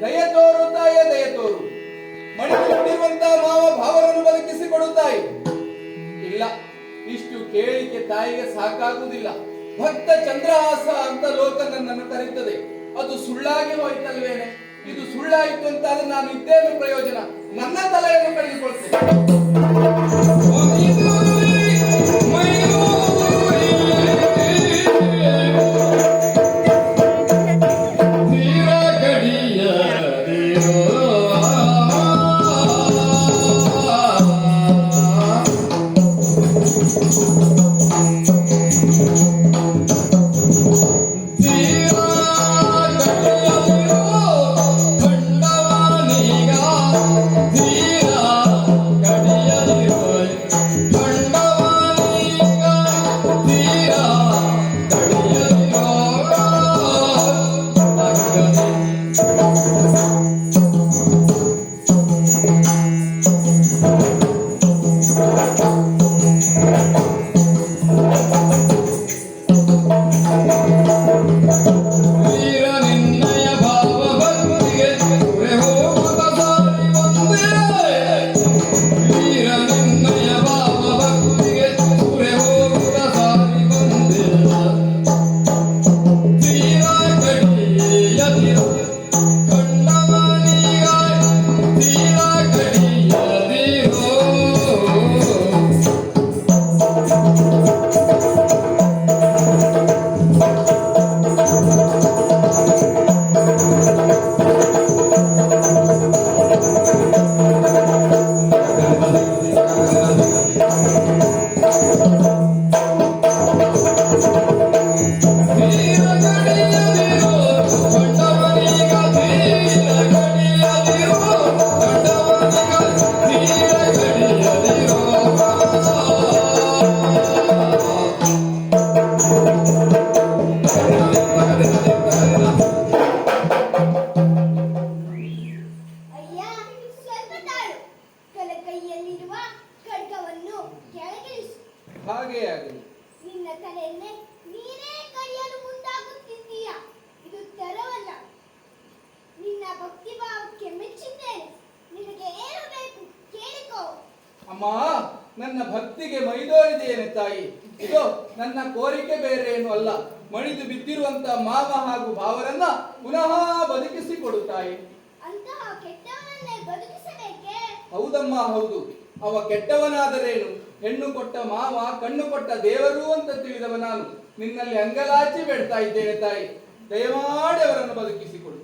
ದಯ ತೋರು ತಾಯಿಯ ದಯ ತೋರು. ಮಣಿಕೊಂಡಿರುವಂತಹ ಮಾವ ಭಾವರನ್ನು ಬದುಕಿಸಿಕೊಡುತ್ತಾಯಿ. ಇಲ್ಲ, ಇಷ್ಟು ಕೇಳಿಕೆ ತಾಯಿಗೆ ಸಾಕಾಗುವುದಿಲ್ಲ. ಭಕ್ತ ಚಂದ್ರಹಾಸ ಅಂತ ಲೋಕ ನನ್ನನ್ನು ಕರೀತದೆ. ಅದು ಸುಳ್ಳಾಗಿ ಹೋಯ್ತಲ್ವೇನೆ? ಇದು ಸುಳ್ಳಾಯಿತು ಅಂತಾದ್ರೆ ನಾನು ಇದ್ದೇನು ಪ್ರಯೋಜನ? ನನ್ನ ತಲೆಯನ್ನು ಕಳೆದುಕೊಳ್ತೇನೆ. ಹಾಗೆ ಆಗಲಿ. ನಿನ್ನ ತಲೆಯನ್ನೇ ನೀನೇ ಕಡಿಯಲು ಮುಂದಾಗುತ್ತಿದ್ದೀಯ. ಇದು ತರವಲ್ಲ. ನಿನ್ನ ಭಕ್ತಿ ಭಾವಕ್ಕೆ ಮೆಚ್ಚಿದ್ದೇನೆ. ನಿನಗೆ ಏನು ಬೇಕು ಕೇಳಿಕೋ. ಅಮ್ಮ, ನನ್ನ ಭಕ್ತಿಗೆ ಮೈದೋರಿದೆಯೇನೆ ತಾಯಿ? ಇದು ನನ್ನ ಕೋರಿಕೆ ಬೇರೆ ಏನು ಅಲ್ಲ. ಮಣಿದು ಬಿದ್ದಿರುವಂತ ಮಾವ ಹಾಗೂ ಭಾವರನ್ನ ಪುನಃ ಬದುಕಿಸಿಕೊಡು ತಾಯಿ. ಅಂತಹ ಕೆಟ್ಟವನನ್ನೇ ಬದುಕಿಸಬೇಕೆ? ಹೌದಮ್ಮ, ಹೌದು. ಅವ ಕೆಟ್ಟವನಾದರೇನು? ಹೆಣ್ಣು ಕೊಟ್ಟ ಮಾವ, ಕಣ್ಣು ಕೊಟ್ಟ ದೇವರು ಅಂತ ತಿಳಿದವ ನಾನು ನಿನ್ನಲ್ಲಿ ಅಂಗಲಾಚಿ ಬೇಡ್ತಾ ಇದ್ದೇನೆ ತಾಯಿ. ದಯಮಾಡಿ ಅವರನ್ನು ಬದುಕಿಸಿಕೊಡು.